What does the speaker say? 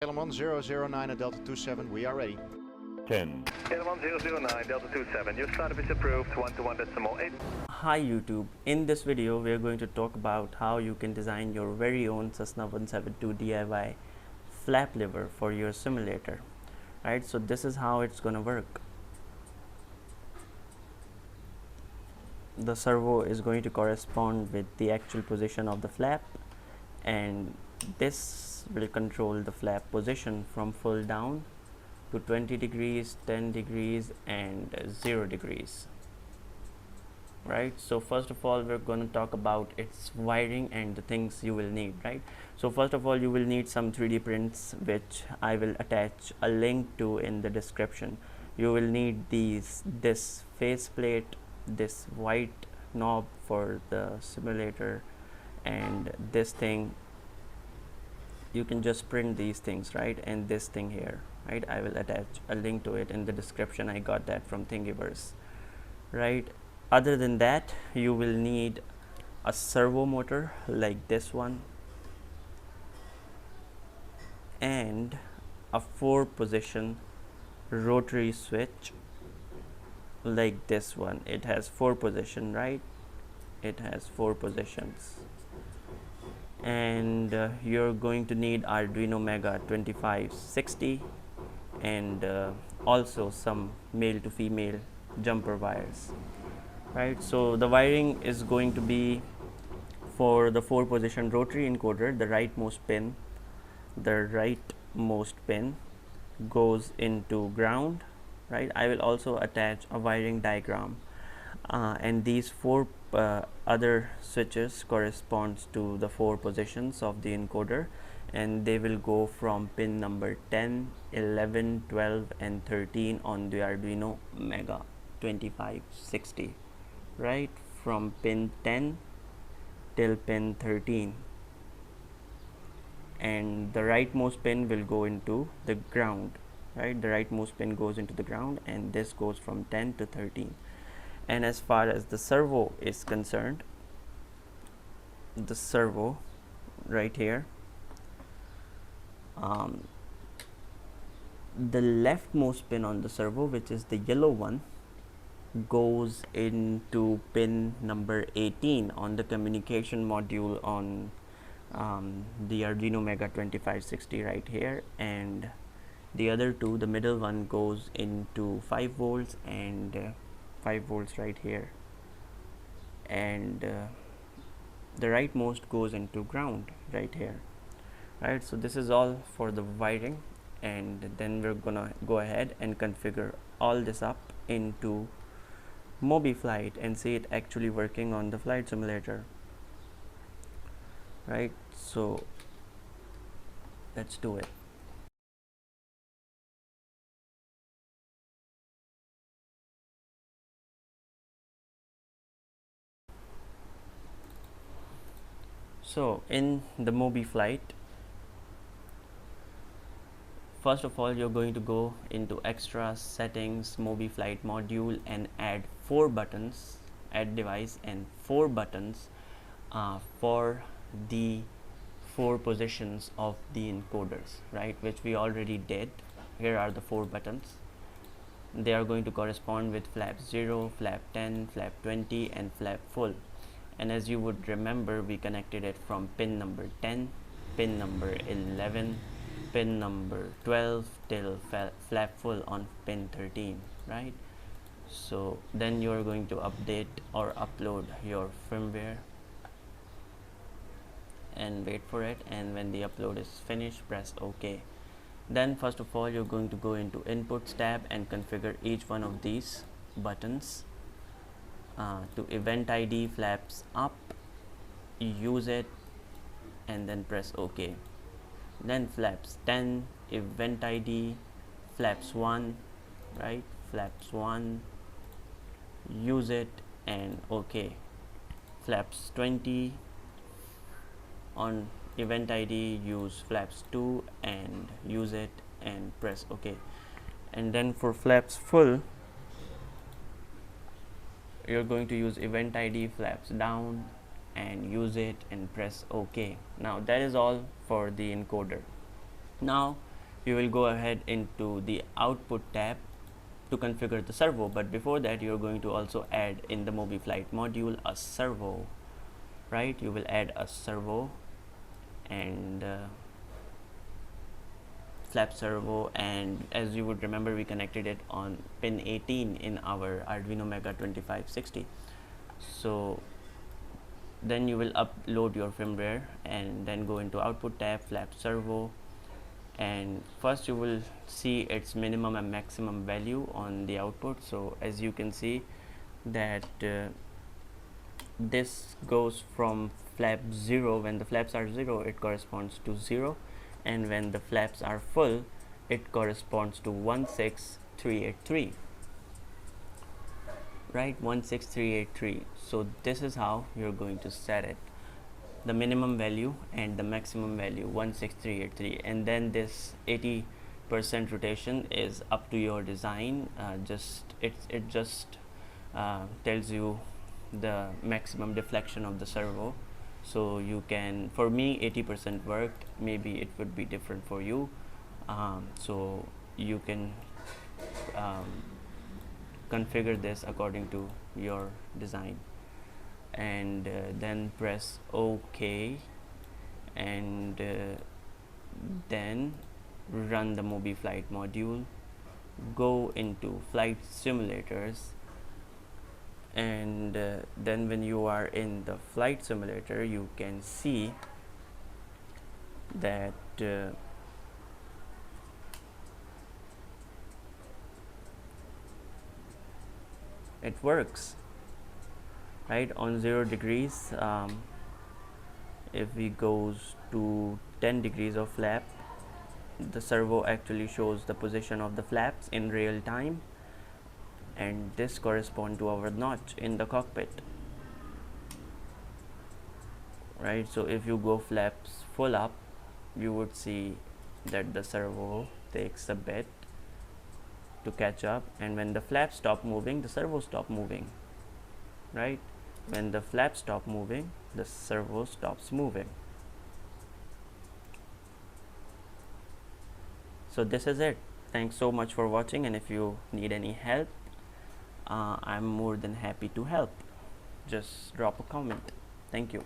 Gentleman 009 at Delta 27, we are ready. 10. Gentleman 009, Delta 27, your startup is approved, 121.8. Hi YouTube, in this video we are going to talk about how you can design your very own Cessna 172 DIY flap lever for your simulator. Right, so this is how it's gonna work. The servo is going to correspond with the actual position of the flap, and this will control the flap position from full down to 20 degrees, 10 degrees and 0 degrees. Right, so first of all we're going to talk about its wiring and the things you will need. Right, so first of all you will need some 3D prints, which I will attach a link to in the description. You will need this faceplate, this white knob for the simulator, and this thing. You can just print these things, right, and this thing here, right. I will attach a link to it in the description. I got that from Thingiverse. Right, other than that you will need a servo motor like this one and a 4-position rotary switch like this one. It has 4 positions, right, it has 4 positions. And you're going to need Arduino Mega 2560 and also some male to female jumper wires. Right, so the wiring is going to be for the 4-position rotary encoder. The rightmost pin goes into ground. Right, I will also attach a wiring diagram, and these 4 other switches corresponds to the 4 positions of the encoder, and they will go from pin number 10, 11, 12 and 13 on the Arduino Mega 2560. Right, from pin 10 till pin 13, and the rightmost pin will go into the ground. Right, the rightmost pin goes into the ground, and this goes from 10 to 13. And as far as the servo is concerned, the servo right here, the leftmost pin on the servo, which is the yellow one, goes into pin number 18 on the communication module on the Arduino Mega 2560 right here, and the other 2, the middle one, goes into 5 volts and 5 volts right here, and the rightmost goes into ground right here. Right, so this is all for the wiring, and then we're gonna go ahead and configure all this up into MobiFlight and see it actually working on the flight simulator. Right, so let's do it. So in the MobiFlight, first of all you're going to go into extra settings, MobiFlight module, and add 4 buttons, add device and 4 buttons for the 4 positions of the encoders, right, which we already did. Here are the 4 buttons. They are going to correspond with flap 0, flap 10, flap 20 and flap full. And as you would remember, we connected it from pin number 10, pin number 11, pin number 12 till flap full on pin 13. Right, so then you are going to update or upload your firmware and wait for it, and when the upload is finished, press OK. Then first of all you're going to go into Inputs tab and configure each one of these buttons. To event ID flaps up, use it and then press OK. Then flaps 10, event ID flaps 1, right, flaps 1, use it and OK. Flaps 20, on event ID use flaps 2 and use it and press OK. And then for flaps full, you're going to use event ID flaps down and use it and press OK. Now that is all for the encoder. Now you will go ahead into the output tab to configure the servo, but before that you're going to also add in the MobiFlight module a servo, right? You will add a servo and flap servo, and as you would remember, we connected it on pin 18 in our Arduino Mega 2560. So then you will upload your firmware and then go into output tab, flap servo, and first you will see its minimum and maximum value on the output. So as you can see that this goes from flap 0. When the flaps are 0, it corresponds to 0, and when the flaps are full, it corresponds to 16383, right? 16383. So this is how you're going to set it, the minimum value and the maximum value 16383, and then this 80% rotation is up to your design. It just tells you the maximum deflection of the servo. So you can, for me 80% worked, maybe it would be different for you, so you can configure this according to your design, and then press OK, and then run the MobiFlight module, go into flight simulators, and then when you are in the flight simulator, you can see that it works, right? On 0 degrees, if we goes to 10 degrees of flap, the servo actually shows the position of the flaps in real time, and this corresponds to our notch in the cockpit, right? So if you go flaps full up, you would see that the servo takes a bit to catch up, and when the flaps stop moving, the servo stop moving, right? When the flaps stop moving, the servo stops moving. So this is it. Thanks so much for watching, and if you need any help, I'm more than happy to help. Just drop a comment. Thank you.